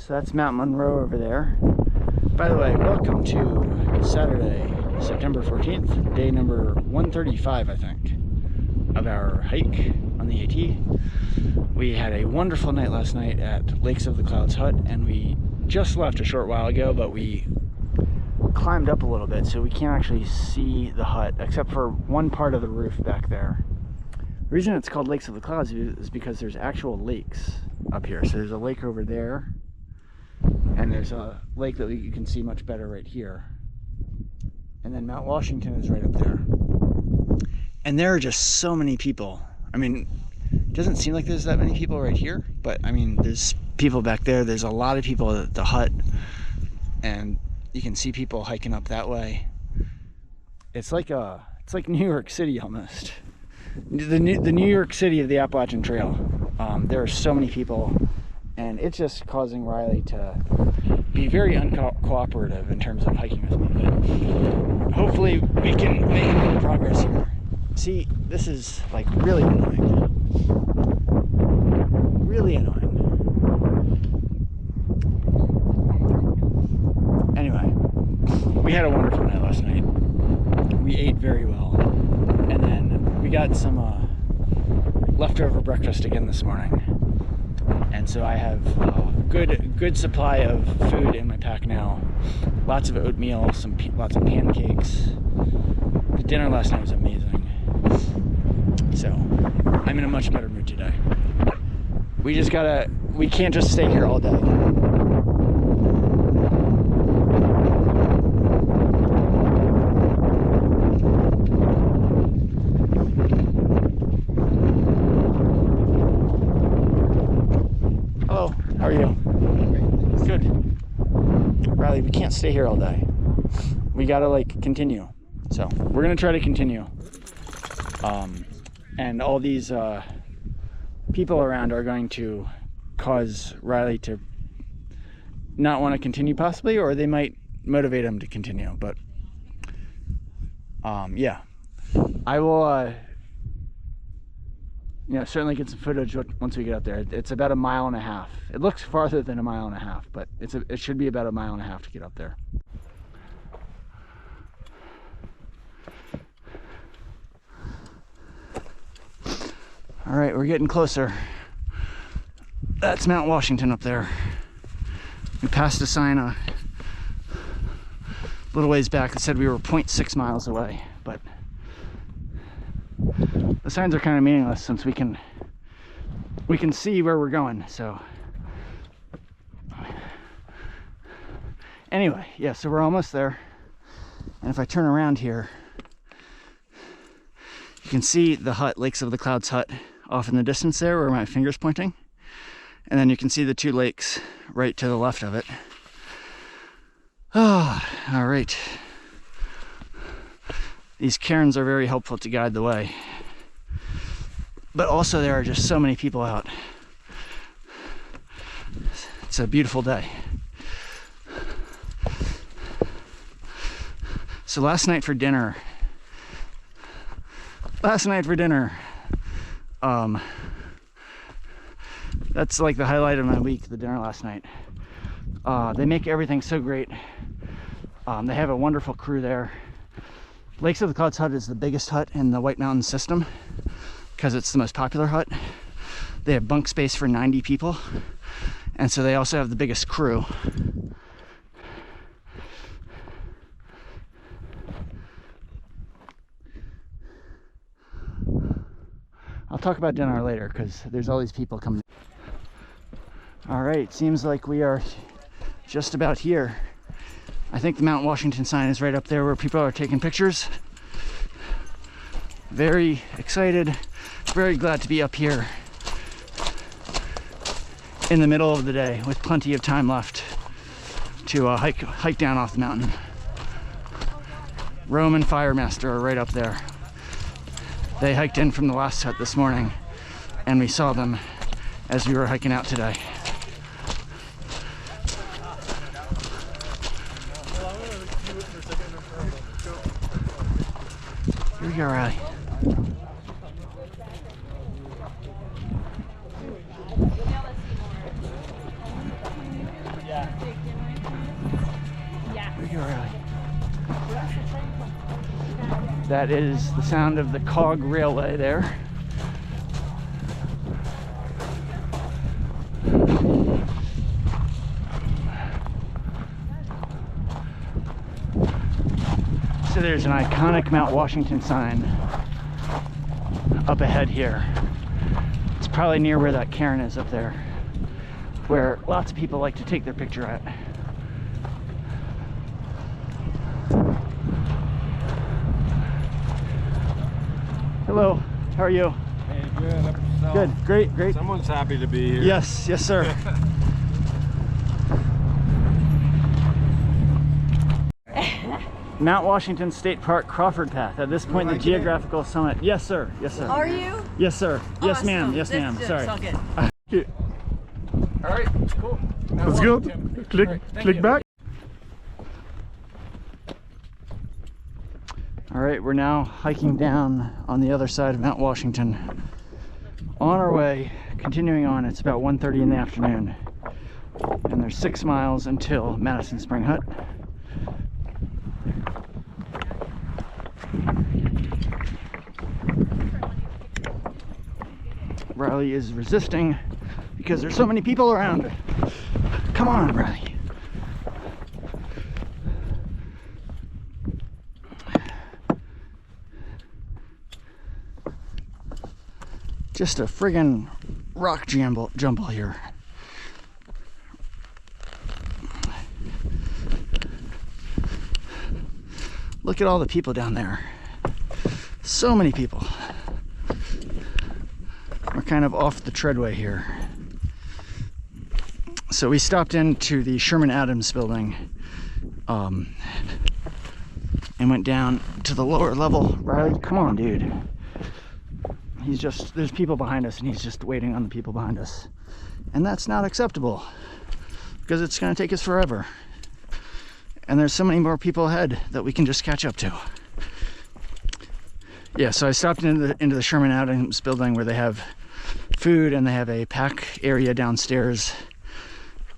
So that's Mount Monroe over there. By the way, welcome to Saturday, September 14th, day number 135, I think, of our hike on the AT. We had a wonderful night last night at Lakes of the Clouds Hut, and we just left a short while ago, but we climbed up a little bit, so we can't actually see the hut, except for one part of the roof back there. The reason it's called Lakes of the Clouds is because there's actual lakes up here. So there's a lake over there, and there's a lake that you can see much better right here. And then Mount Washington is right up there. And there are just so many people. I mean, it doesn't seem like there's that many people right here, but I mean, there's people back there. There's a lot of people at the hut, and you can see people hiking up that way. It's like New York City almost. The New York City of the Appalachian Trail. There are so many people, and it's just causing Riley to be very uncooperative in terms of hiking with me. But hopefully we can make a little progress here. See, this is like really annoying. Really annoying. Anyway, we had a wonderful night last night. We ate very well, and then we got some leftover breakfast again this morning, and so I have a good supply of food in my pack now. Lots of oatmeal, lots of pancakes. The dinner last night was amazing, so I'm in a much better mood today. We can't just stay here all day. How are you? Good. Riley, we can't stay here all day. We gotta continue. So we're gonna try to continue. And all these people around are going to cause Riley to not want to continue possibly, or they might motivate him to continue. But yeah, I will certainly get some footage once we get up there. It's about 1.5 miles. It looks farther than 1.5 miles, but it should be about 1.5 miles to get up there. All right, we're getting closer. That's Mount Washington up there. We passed a sign a little ways back that said we were 0.6 miles away, but the signs are kind of meaningless since we can see where we're going. So anyway, yeah, so we're almost there. And if I turn around here, you can see the hut, Lakes of the Clouds Hut, off in the distance there where my finger's pointing. And then you can see the two lakes right to the left of it. Oh, all right. These cairns are very helpful to guide the way. But also there are just so many people out. It's a beautiful day. So last night for dinner, that's like the highlight of my week, the dinner last night. They make everything so great. They have a wonderful crew there. Lakes of the Clouds Hut is the biggest hut in the White Mountain system because it's the most popular hut. They have bunk space for 90 people, and so they also have the biggest crew. I'll talk about dinner later because there's all these people coming. All right, seems like we are just about here. I think the Mount Washington sign is right up there where people are taking pictures. Very excited, very glad to be up here in the middle of the day with plenty of time left to hike down off the mountain. Rome and Firemaster are right up there. They hiked in from the last hut this morning, and we saw them as we were hiking out today. Here we go, Riley. That is the sound of the cog railway there. So there's an iconic Mount Washington sign up ahead here. It's probably near where that cairn is up there, where lots of people like to take their picture at. Hello, how are you? Hey, good. How about yourself? Good, great, great. Someone's happy to be here. Yes, yes, sir. Mount Washington State Park Crawford Path. At this point, the geographical summit. Yes, sir. Yes, sir. Are you? Yes, sir. Yes, Awesome. ma'am. Yes, ma'am. Sorry. All good. All right, cool. That's good. Click, Right, click back. All right, we're now hiking down on the other side of Mount Washington. On our way, continuing on. It's about 1:30 in the afternoon, and there's 6 miles until Madison Spring Hut. Riley is resisting because there's so many people around. Come on, Riley. Just a friggin' rock jumble here. Look at all the people down there. So many people. We're kind of off the treadway here. So we stopped into the Sherman Adams building and went down to the lower level. Riley, come on, dude. There's people behind us and he's just waiting on the people behind us. And that's not acceptable because it's gonna take us forever. And there's so many more people ahead that we can just catch up to. Yeah, so I stopped into the Sherman Adams building where they have food and they have a pack area downstairs.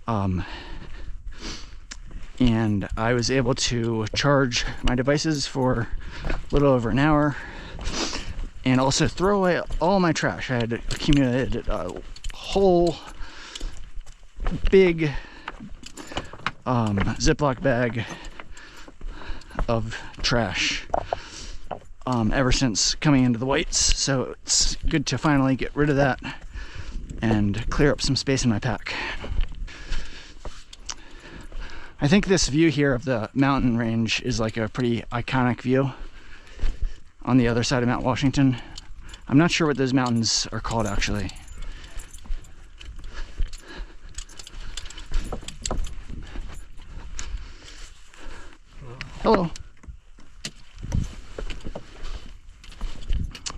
And I was able to charge my devices for a little over an hour and also throw away all my trash. I had accumulated a whole big Ziploc bag of trash ever since coming into the Whites, so it's good to finally get rid of that and clear up some space in my pack. I think this view here of the mountain range is like a pretty iconic view on the other side of Mount Washington. I'm not sure what those mountains are called actually. Hello.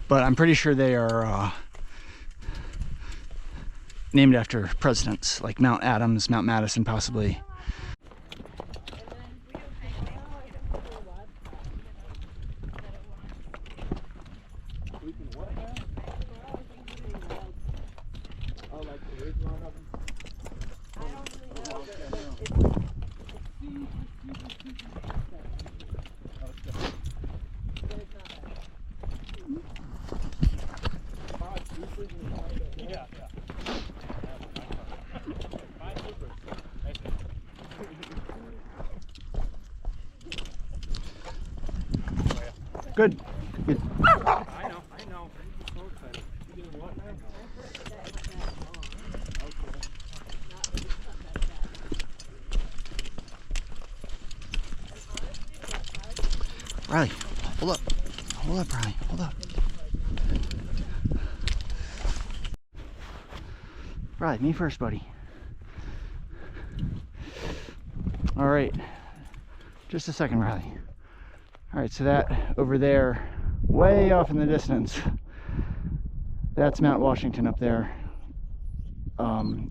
But I'm pretty sure they are named after presidents, like Mount Adams, Mount Madison, possibly. Good. Good. I know. I'm so excited. You doing what now? Riley, hold up. Hold up, Riley. Hold up. Riley, me first, buddy. All right. Just a second, Riley. All right, so that over there, way off in the distance, that's Mount Washington up there.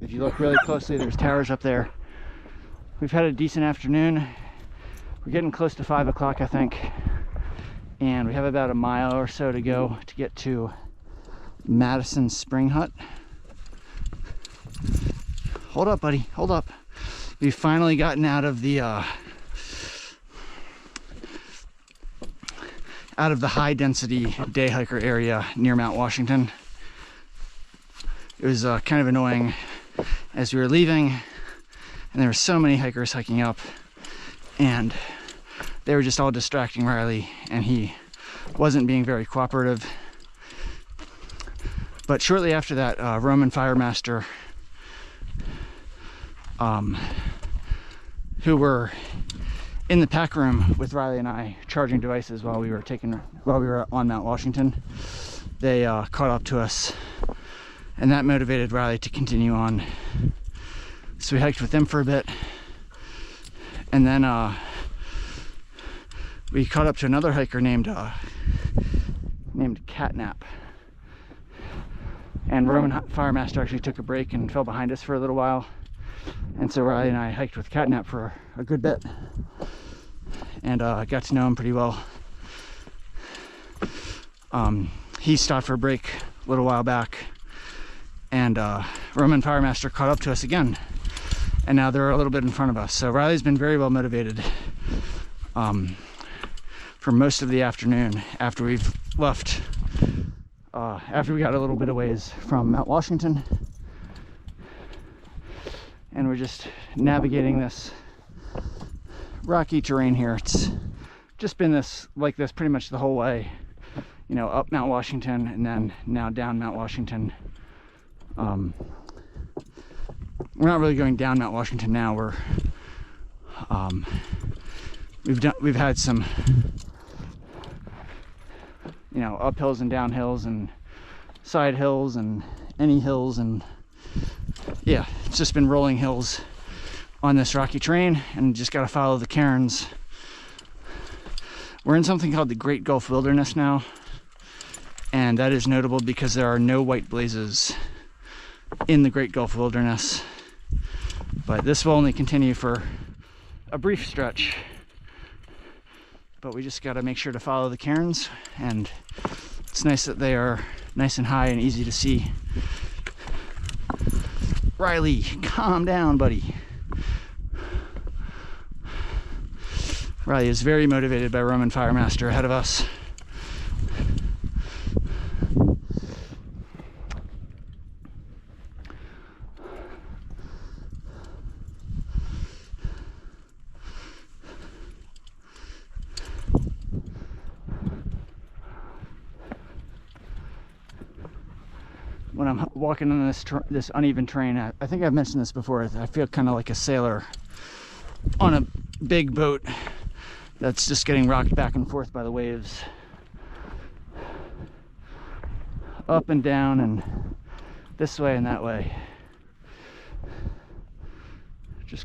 If you look really closely, there's towers up there. We've had a decent afternoon. We're getting close to 5 o'clock, I think. And we have about a mile or so to go to get to Madison Spring Hut. Hold up, buddy, hold up. We've finally gotten out of the out of the high density day hiker area near Mount Washington. It was kind of annoying as we were leaving, and there were so many hikers hiking up, and they were just all distracting Riley, and he wasn't being very cooperative. But shortly after that, Roman Firemaster, who were in the pack room with Riley and I charging devices while we were on Mount Washington, they caught up to us, and that motivated Riley to continue on. So we hiked with them for a bit, and then we caught up to another hiker named Catnap. And Roman Firemaster actually took a break and fell behind us for a little while. And so Riley and I hiked with Catnap for a good bit, and got to know him pretty well. He stopped for a break a little while back, and Roman Firemaster caught up to us again, and now they're a little bit in front of us. So Riley's been very well motivated for most of the afternoon after we've left, after we got a little bit of ways from Mount Washington, and we're just navigating this rocky terrain here. It's just been like this pretty much the whole way, you know, up Mount Washington and then now down Mount Washington. We're not really going down Mount Washington now. We've had some, you know, uphills and downhills and side hills and any hills, and yeah, it's just been rolling hills on this rocky terrain, and just got to follow the cairns. We're in something called the Great Gulf Wilderness now, and that is notable because there are no white blazes in the Great Gulf Wilderness, but this will only continue for a brief stretch. But we just got to make sure to follow the cairns, and it's nice that they are nice and high and easy to see. Riley, calm down, buddy. Riley is very motivated by Roman Firemaster ahead of us. When I'm walking on this uneven terrain, I think I've mentioned this before, I feel kind of like a sailor on a big boat that's just getting rocked back and forth by the waves, up and down and this way and that way.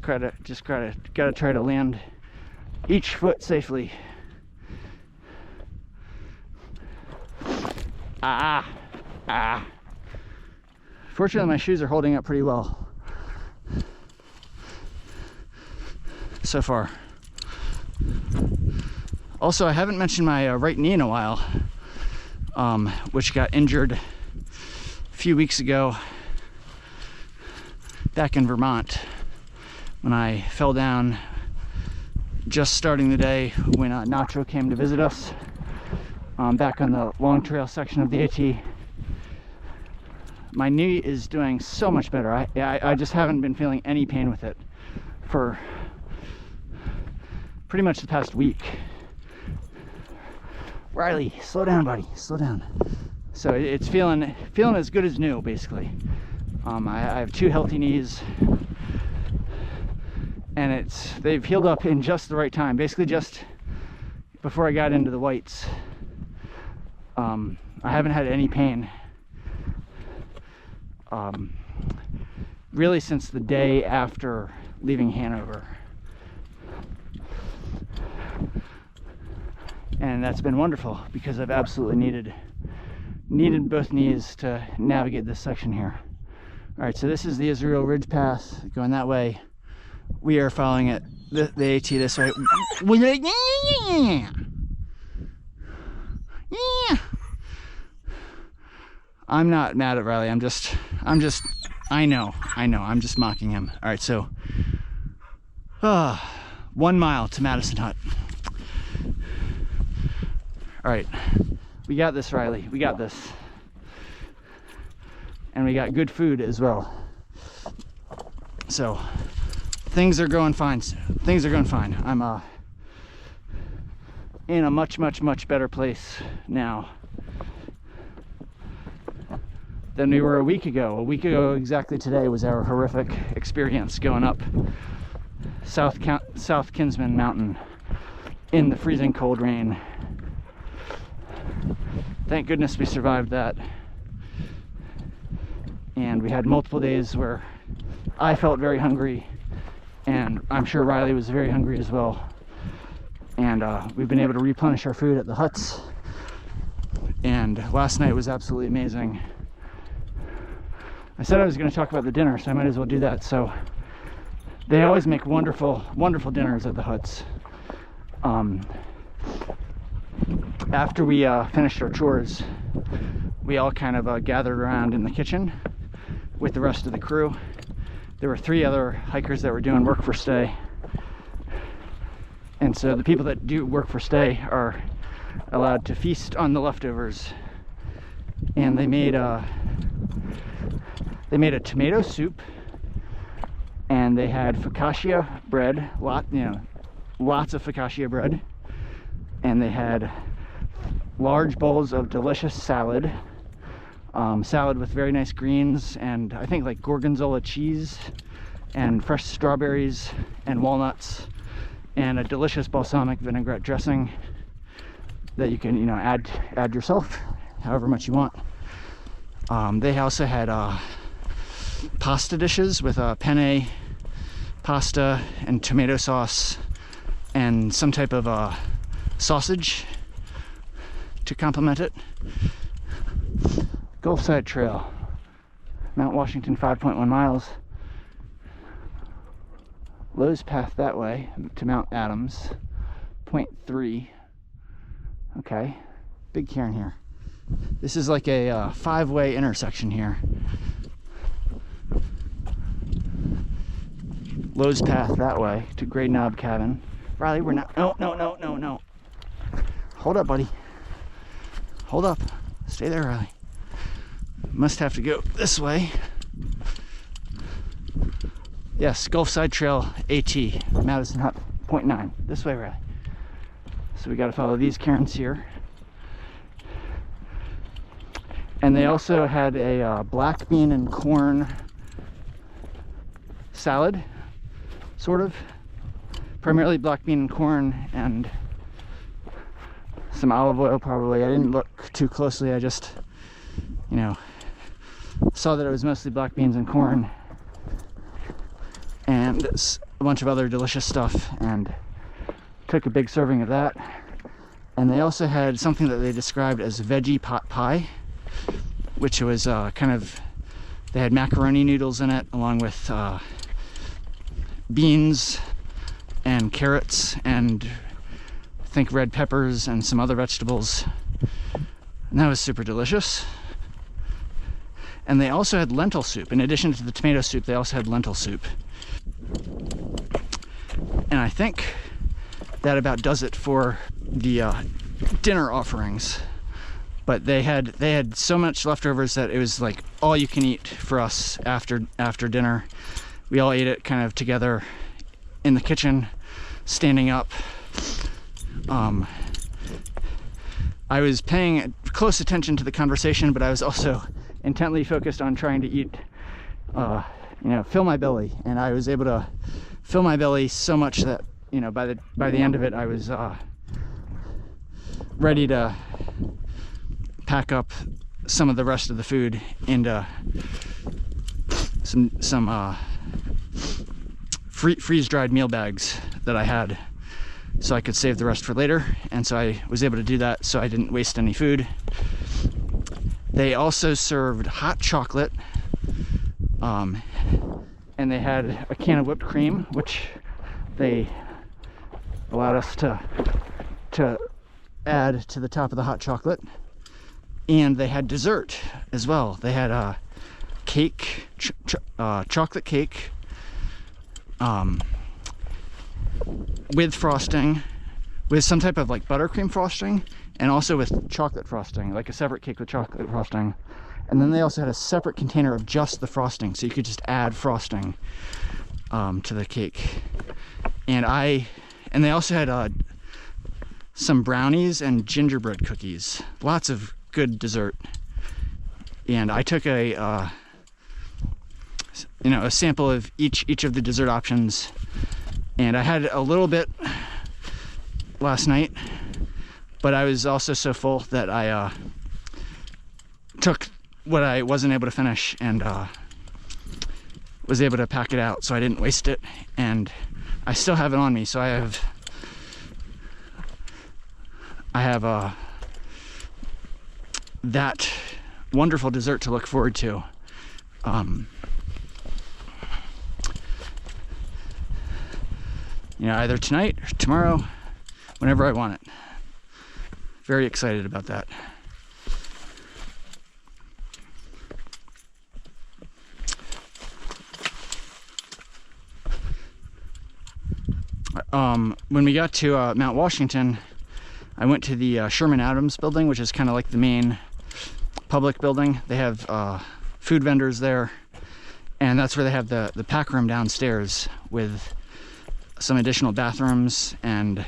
Gotta try to land each foot safely. Fortunately, my shoes are holding up pretty well so far. Also, I haven't mentioned my right knee in a while, which got injured a few weeks ago back in Vermont when I fell down just starting the day when Nacho came to visit us back on the long trail section of the AT. My knee is doing so much better. I just haven't been feeling any pain with it for pretty much the past week. Riley, slow down, buddy, slow down. So it's feeling as good as new, basically. I have two healthy knees, and they've healed up in just the right time, basically just before I got into the whites. I haven't had any pain really since the day after leaving Hanover, and that's been wonderful because I've absolutely needed both knees to navigate this section here. All right, so this is the Israel Ridge Path going that way. We are following it, the AT this way. Yeah. I'm not mad at Riley. I know. I'm just mocking him. All right, so 1 mile to Madison Hut. All right, we got this, Riley. We got this. And we got good food as well. So things are going fine. Things are going fine. I'm in a much better place now than we were a week ago. A week ago exactly today was our horrific experience going up South Kinsman Mountain in the freezing cold rain. Thank goodness we survived that. And we had multiple days where I felt very hungry, and I'm sure Riley was very hungry as well. And we've been able to replenish our food at the huts, and last night was absolutely amazing. I said I was going to talk about the dinner, so I might as well do that. So they always make wonderful dinners at the huts. After we finished our chores, we all kind of gathered around in the kitchen with the rest of the crew. There were 3 other hikers that were doing work for stay. And so the people that do work for stay are allowed to feast on the leftovers. And they made a tomato soup, and they had focaccia bread, lots of focaccia bread, and they had large bowls of delicious salad. Salad with very nice greens, and I think like gorgonzola cheese and fresh strawberries and walnuts, and a delicious balsamic vinaigrette dressing that you can add yourself however much you want. They also had pasta dishes with penne pasta and tomato sauce and some type of sausage to complement it. Gulfside Trail, Mount Washington, 5.1 miles. Lowe's Path that way to Mount Adams, 0.3. Okay, big cairn here. This is like a 5-way intersection here. Lowe's Path that way to Grey Knob Cabin. Riley, we're not. No. Hold up, buddy. Hold up. Stay there, Riley. Must have to go this way. Yes, Gulfside Trail AT, Madison Hut, 0.9. This way, Riley. So we got to follow these cairns here. And they also had a black bean and corn salad, sort of. Primarily black bean and corn, and some olive oil probably. I didn't look too closely. I just, saw that it was mostly black beans and corn and a bunch of other delicious stuff, and took a big serving of that. And they also had something that they described as veggie pot pie, which was they had macaroni noodles in it along with beans and carrots and I think red peppers and some other vegetables, and that was super delicious. And they also had lentil soup. In addition to the tomato soup, they also had lentil soup. And I think that about does it for the dinner offerings. But they had so much leftovers that it was like all you can eat for us after dinner. We all ate it kind of together in the kitchen, standing up. I was paying close attention to the conversation, but I was also intently focused on trying to eat, fill my belly. And I was able to fill my belly so much that, by the end of it, I was ready to pack up some of the rest of the food into some freeze-dried meal bags that I had, so I could save the rest for later. And so I was able to do that so I didn't waste any food. They also served hot chocolate, and they had a can of whipped cream, which they allowed us to add to the top of the hot chocolate. And they had dessert as well. They had cake, chocolate cake, with frosting, with some type of like buttercream frosting, and also with chocolate frosting, like a separate cake with chocolate frosting. And then they also had a separate container of just the frosting, so you could just add frosting to the cake. And they also had some brownies and gingerbread cookies. Lots of good dessert. And I took a sample of each of the dessert options, and I had a little bit last night, but I was also so full that I took what I wasn't able to finish and was able to pack it out, so I didn't waste it. And I still have it on me, so I have that wonderful dessert to look forward to. Either tonight or tomorrow, whenever I want it. Very excited about that. When we got to Mount Washington, I went to the Sherman Adams building, which is kind of like the main public building. They have food vendors there, and that's where they have the pack room downstairs with some additional bathrooms, and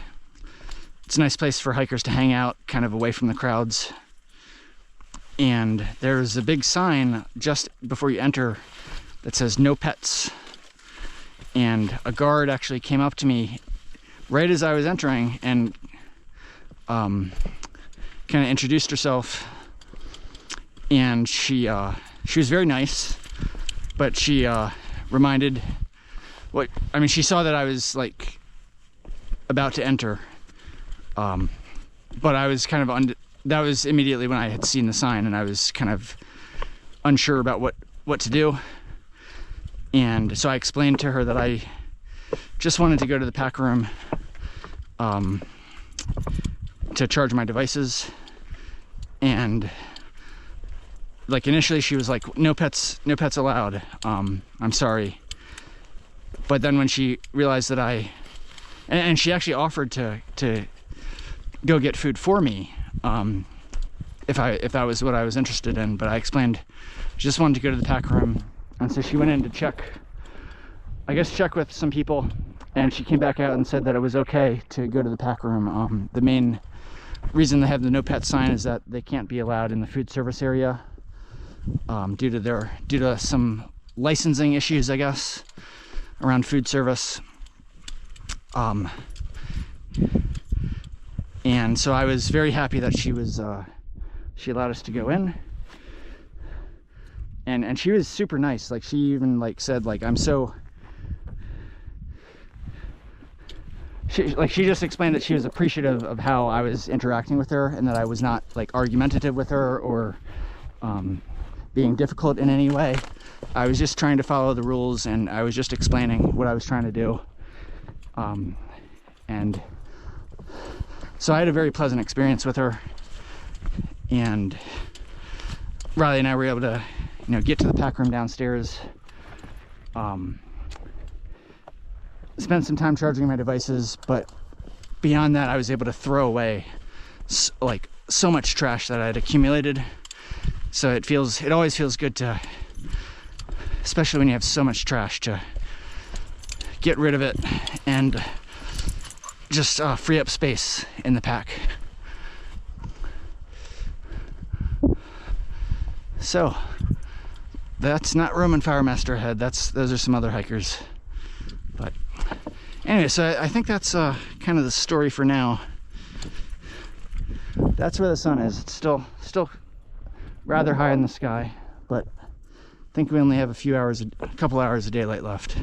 it's a nice place for hikers to hang out, kind of away from the crowds. And there's a big sign just before you enter that says "No Pets." And a guard actually came up to me right as I was entering and kind of introduced herself. And she was very nice, but she reminded she saw that I was like about to enter, but I was kind of that was immediately when I had seen the sign, and I was kind of unsure about what to do. And so I explained to her that I just wanted to go to the pack room to charge my devices. And like initially she was like, no pets allowed. I'm sorry. But then when she realized that and she actually offered to go get food for me, if that was what I was interested in. But I explained she just wanted to go to the pack room. And so she went in to check with some people, and she came back out and said that it was okay to go to the pack room. The main reason they have the no pet sign is that they can't be allowed in the food service area due to some licensing issues, I guess, around food service. And so I was very happy that she allowed us to go in. And she was super nice. Like, she even said she just explained that she was appreciative of how I was interacting with her, and that I was not argumentative with her or being difficult in any way. I was just trying to follow the rules, and I was just explaining what I was trying to do. And so I had a very pleasant experience with her, and Riley and I were able to get to the pack room downstairs, spend some time charging my devices, but beyond that I was able to throw away so much trash that I had accumulated. So it always feels good to, especially when you have so much trash, to get rid of it and just free up space in the pack. So that's not Roman Firemaster ahead. Those are some other hikers. But anyway, so I think that's kind of the story for now. That's where the sun is. It's still rather high in the sky, but I think we only have a couple hours of daylight left.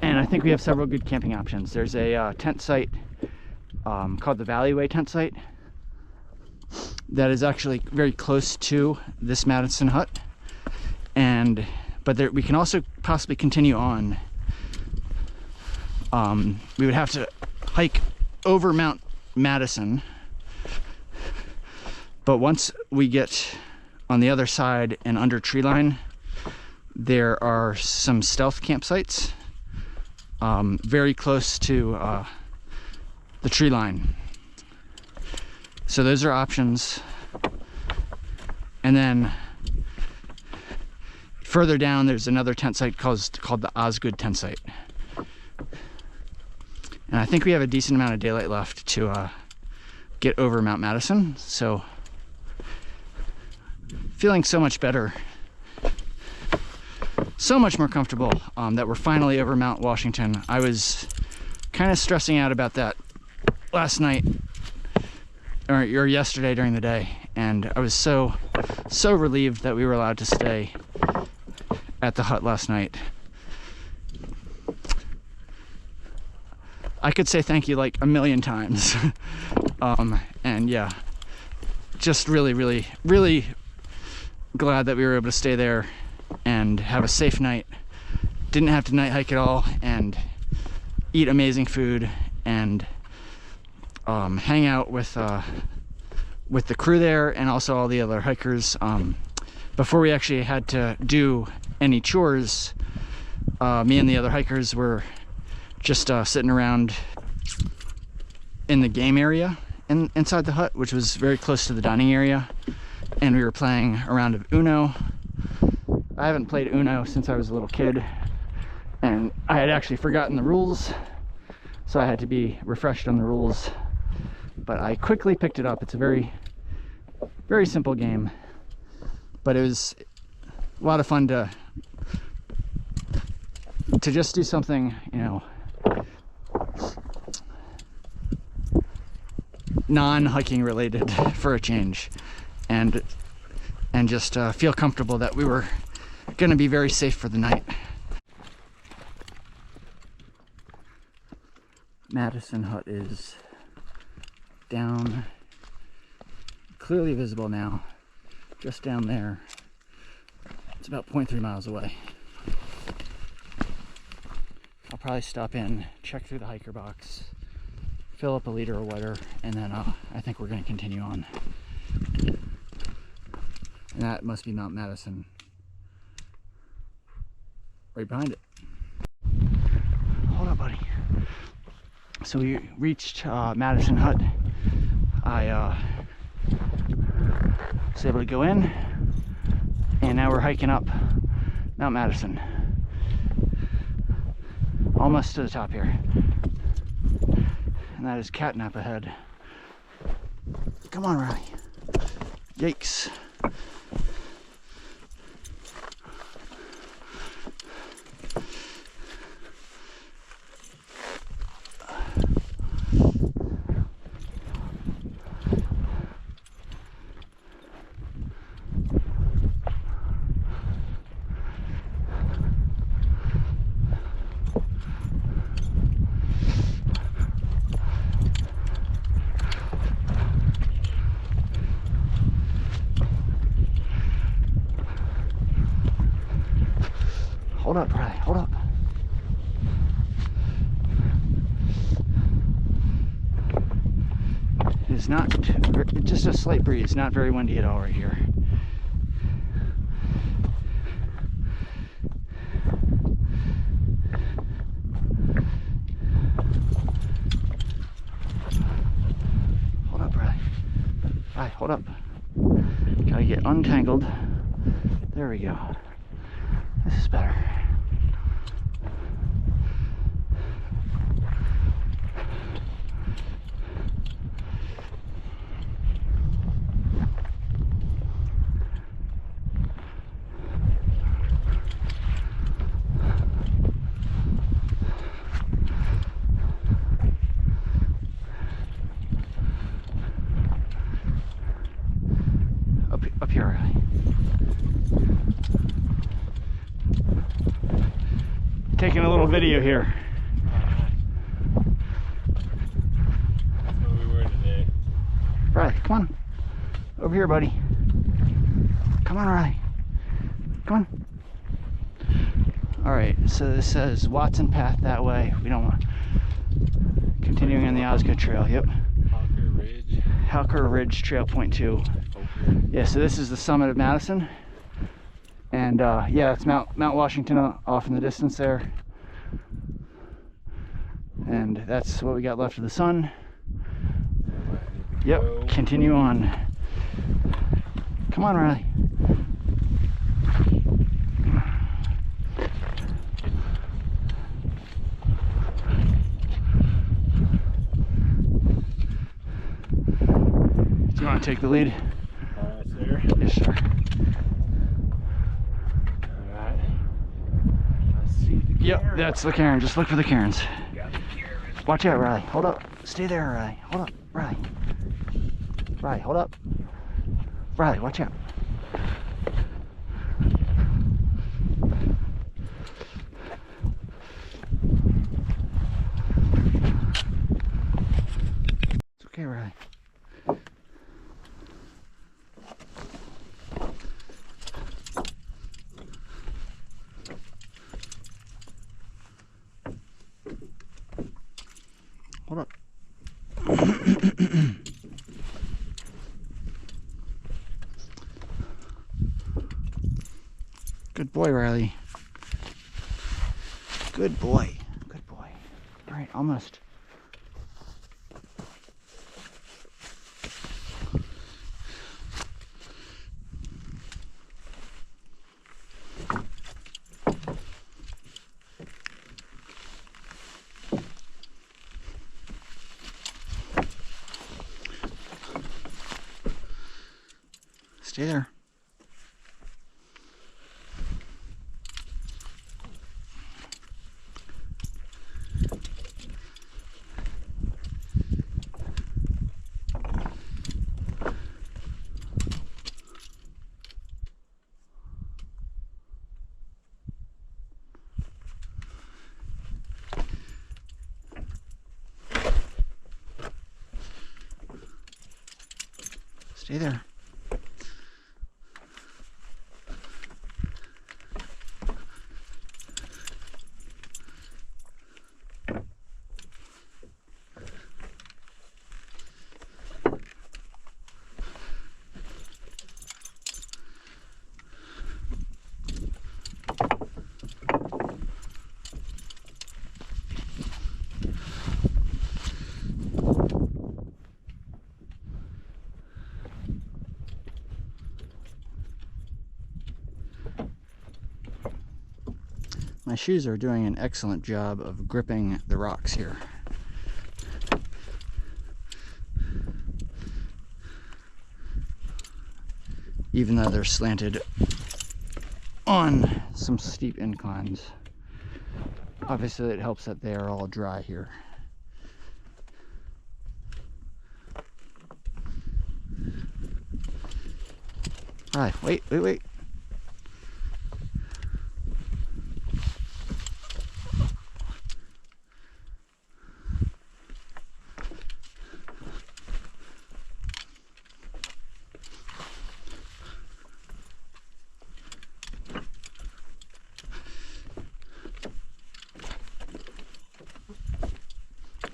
And I think we have several good camping options. There's a tent site called the Valleyway tent site that is actually very close to this Madison hut, but we can also possibly continue on. We would have to hike over Mt Madison, but once we get on the other side and under tree line, there are some stealth campsites very close to the tree line. So those are options. And then further down, there's another tent site called the Osgood tent site. And I think we have a decent amount of daylight left to get over Mount Madison. So feeling so much better, so much more comfortable that we're finally over Mount Washington. I was kind of stressing out about that last night or yesterday during the day, and I was so relieved that we were allowed to stay at the hut last night. I could say thank you like a million times. And yeah, just really glad that we were able to stay there and have a safe night. Didn't have to night hike at all, and eat amazing food and hang out with the crew there and also all the other hikers. Before we actually had to do any chores, me and the other hikers were just sitting around in the game area inside the hut, which was very close to the dining area, and we were playing a round of Uno. I haven't played Uno since I was a little kid, and I had actually forgotten the rules, so I had to be refreshed on the rules, but I quickly picked it up. It's a very simple game, but it was a lot of fun to just do something, you know, non-hiking related for a change, and just feel comfortable that we were going to be very safe for the night. Madison Hut is down, clearly visible now, just down there. It's about 0.3 miles away. I'll probably stop in, check through the hiker box, fill up a liter of water, and then I think we're going to continue on. And that must be Mount Madison, right behind it. Hold up, buddy. So we reached Madison Hut. I was able to go in, and now we're hiking up Mount Madison. Almost to the top here. And that is Catnap ahead. Come on, Riley. Yikes. Hold up, Riley, hold up. It is not, just a slight breeze, not very windy at all right here. Hold up, Riley. Riley, hold up. Gotta get untangled. There we go. This is better. Up here, Riley. Taking a little video here. That's what we were today. Riley, come on. Over here, buddy. Come on, Riley. Come on. Alright, so this says Watson Path that way. We don't want. Continuing on the Osgood Trail, yep. Halker Ridge. Halker Ridge Trail, point 2. Yeah, so this is the summit of Madison. And yeah, it's Mount Washington off in the distance there. And that's what we got left of the sun. Yep, continue on. Come on, Riley. Do you want to take the lead? There. Yes, sir. Alright. Let's see the Yep, Karen. that's the Karen. Just look for the Karens. Got the Karen. Watch out, Riley. Hold up. Stay there, Riley. Hold up, Riley. Riley, hold up. Riley, watch out. It's okay, Riley. Hold up. Good boy, Riley. Good boy. Good boy. All right, almost. Stay there. Stay there. My shoes are doing an excellent job of gripping the rocks here. Even though they're slanted on some steep inclines. Obviously it helps that they are all dry here. Alright, wait.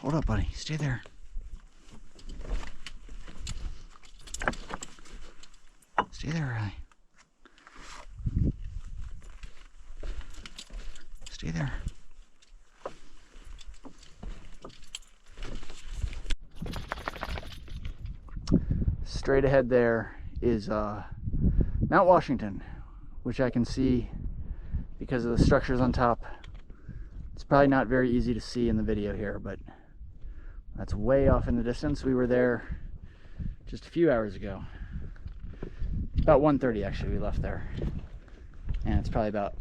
Hold up, buddy. Stay there. Stay there, Riley. Stay there. Straight ahead there is Mount Washington, which I can see because of the structures on top. It's probably not very easy to see in the video here, but that's way off in the distance. We were there just a few hours ago. About 1:30 actually we left there. And it's probably about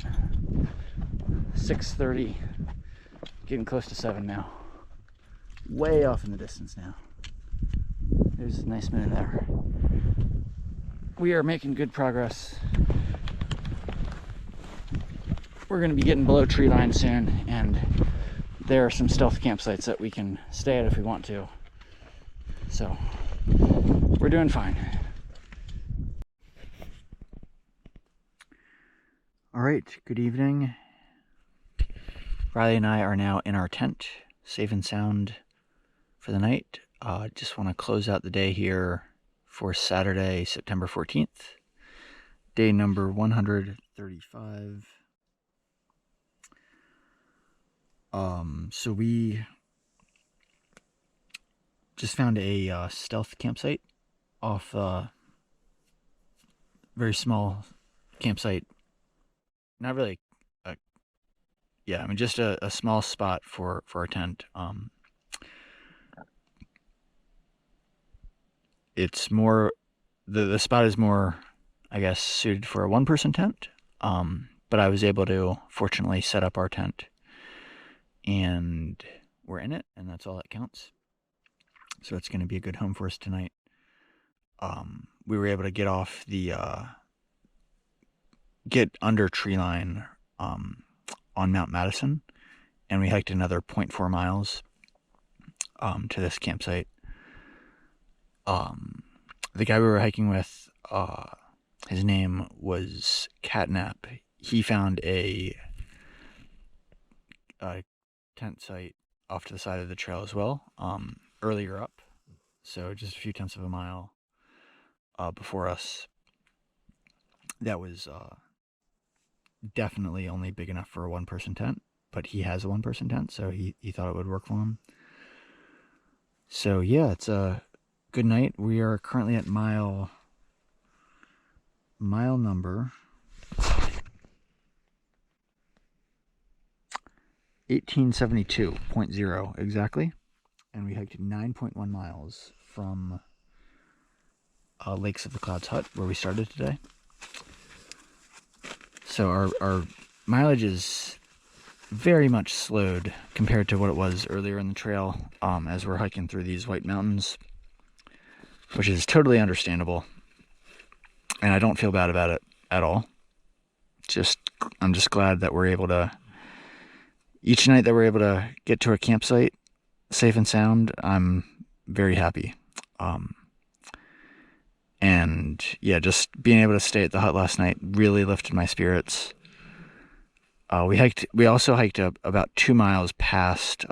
6:30, getting close to 7 now. Way off in the distance now. There's a nice minute there. We are making good progress. We're going to be getting below tree line soon, and there are some stealth campsites that we can stay at if we want to. So, we're doing fine. All right, good evening. Riley and I are now in our tent, safe and sound for the night. Just want to close out the day here for Saturday, September 14th. day number 135. So we just found a stealth campsite off a very small campsite. Not really, yeah, I mean just a small spot for our tent. It's more, the spot is more, I guess, suited for a one-person tent. But I was able to fortunately set up our tent, and we're in it, and that's all that counts. So it's going to be a good home for us tonight. We were able to get off get under tree line on Mount Madison, and we hiked another 0.4 miles to this campsite. The guy we were hiking with, his name was Catnap. He found a tent site off to the side of the trail as well, earlier up, so just a few tenths of a mile before us. That was definitely only big enough for a one-person tent, but he has a one-person tent, so he thought it would work for him. So yeah, it's a good night. We are currently at mile number 1872.0 exactly, and we hiked 9.1 miles from Lakes of the Clouds Hut, where we started today. So our mileage is very much slowed compared to what it was earlier in the trail, as we're hiking through these White Mountains, which is totally understandable, and I don't feel bad about it at all. I'm just glad that we're able to, each night that we're able to get to a campsite safe and sound, I'm very happy. And yeah, just being able to stay at the hut last night really lifted my spirits. We also hiked up about 2 miles past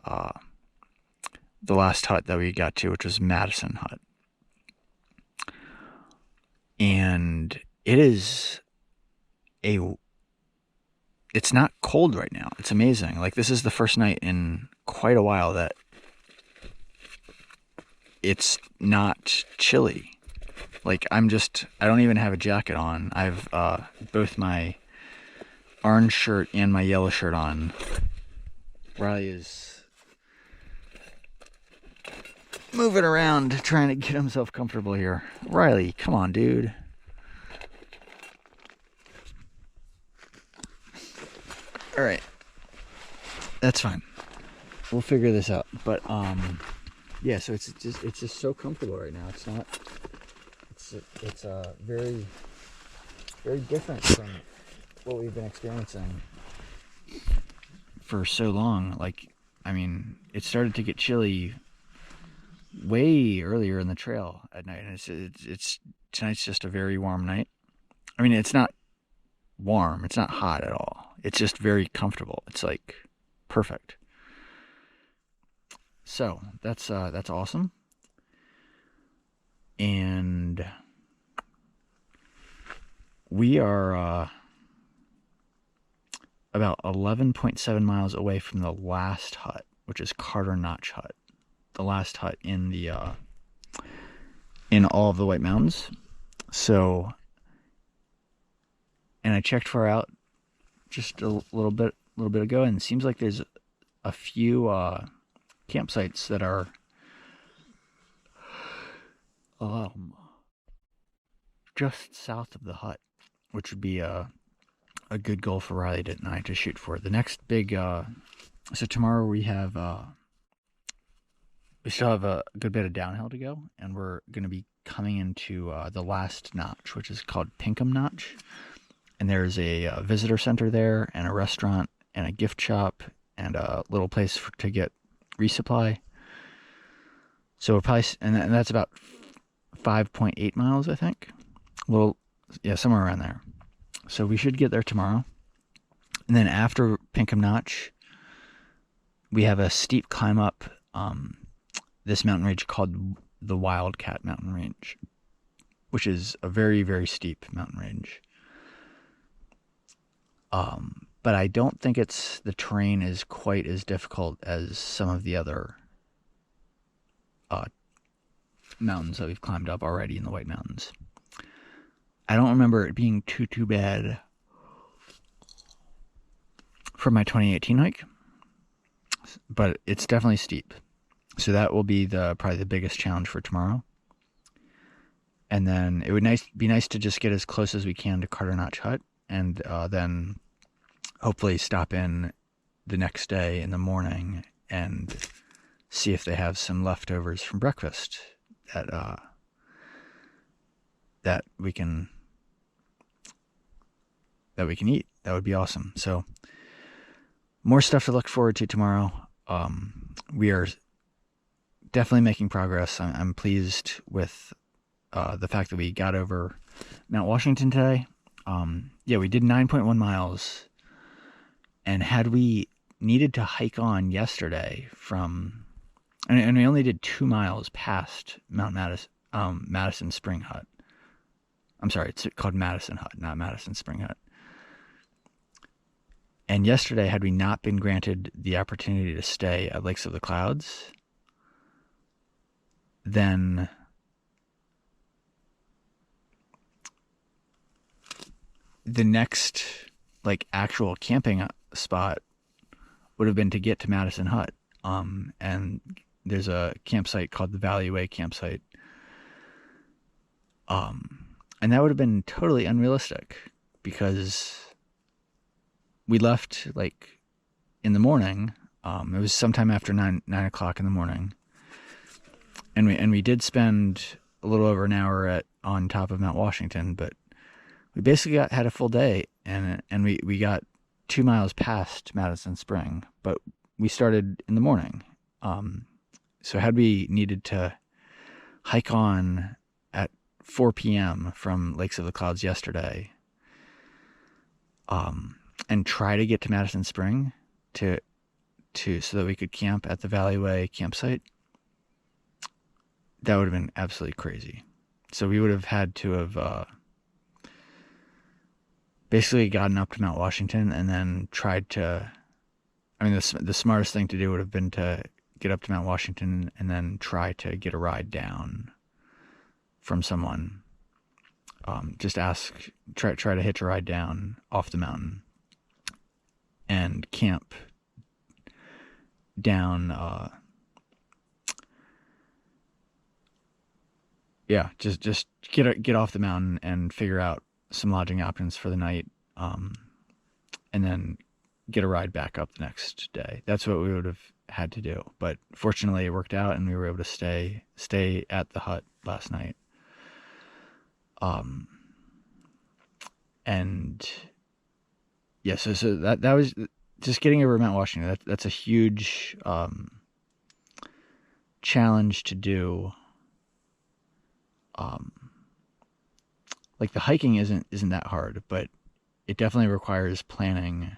the last hut that we got to, which was Madison Hut. And it's not cold right now. It's amazing. Like, this is the first night in quite a while that it's not chilly. Like, I don't even have a jacket on. I've both my orange shirt and my yellow shirt on. Riley is moving around trying to get himself comfortable here. Riley, come on, dude. All right, that's fine. We'll figure this out. But yeah. So it's just so comfortable right now. It's not. It's very, very different from what we've been experiencing for so long. Like, I mean, it started to get chilly way earlier in the trail at night, and tonight's just a very warm night. I mean, it's not warm, it's not hot at all. It's just very comfortable. It's like perfect. So that's awesome. And we are about 11.7 miles away from the last hut, which is Carter Notch Hut, the last hut in all of the White Mountains. So, and I checked far out just a little bit ago, and it seems like there's a few campsites that are just south of the hut, which would be a good goal for Riley and I to shoot for. The next big, so tomorrow we still have a good bit of downhill to go, and we're going to be coming into the last notch, which is called Pinkham Notch. And there's a visitor center there, and a restaurant, and a gift shop, and a little place to get resupply. So we're probably, and that's about 5.8 miles, I think. Well, yeah, somewhere around there. So we should get there tomorrow. And then after Pinkham Notch, we have a steep climb up this mountain range called the Wildcat Mountain Range, which is a very, very steep mountain range. But I don't think the terrain is quite as difficult as some of the other mountains that we've climbed up already in the White Mountains. I don't remember it being too bad for my 2018 hike, but it's definitely steep. So that will be probably the biggest challenge for tomorrow. And then it would be nice to just get as close as we can to Carter Notch Hut, and then hopefully stop in the next day in the morning and see if they have some leftovers from breakfast that we can eat. That would be awesome. So more stuff to look forward to tomorrow. We are definitely making progress. I'm pleased with the fact that we got over Mount Washington today. We did 9.1 miles. And had we needed to hike on yesterday and we only did 2 miles past Mount Madison, Madison Spring Hut. I'm sorry, it's called Madison Hut, not Madison Spring Hut. And yesterday, had we not been granted the opportunity to stay at Lakes of the Clouds, then the next actual camping spot would have been to get to Madison Hut. And there's a campsite called the Valley Way campsite. And that would have been totally unrealistic because we left in the morning. It was sometime after 9 o'clock in the morning. And we did spend a little over an hour on top of Mount Washington, but we basically had a full day, and we got 2 miles past Madison Spring, but we started in the morning. So had we needed to hike on at 4 p.m. from Lakes of the Clouds yesterday, and try to get to Madison Spring so that we could camp at the Valley Way campsite, that would have been absolutely crazy. So we would have had to have basically gotten up to Mount Washington and then tried to, the smartest thing to do would have been to get up to Mount Washington and then try to get a ride down from someone. Just try to hitch a ride down off the mountain and camp down, just get off the mountain and figure out some lodging options for the night, and then get a ride back up the next day. That's what we would have had to do. But fortunately, it worked out, and we were able to stay at the hut last night. So that was just getting over Mount Washington. That's a huge challenge to do. The hiking isn't that hard, but it definitely requires planning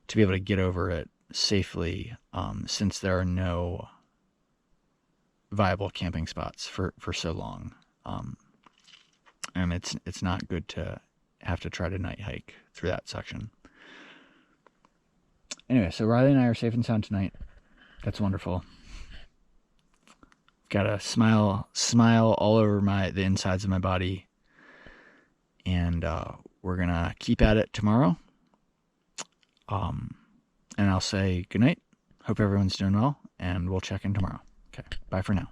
to be able to get over it safely, since there are no viable camping spots for so long. And it's not good to have to try to night hike through that section. Anyway, so Riley and I are safe and sound tonight. That's wonderful. Got a smile all over the insides of my body. And we're going to keep at it tomorrow. And I'll say good night. Hope everyone's doing well, and we'll check in tomorrow. Okay, bye for now.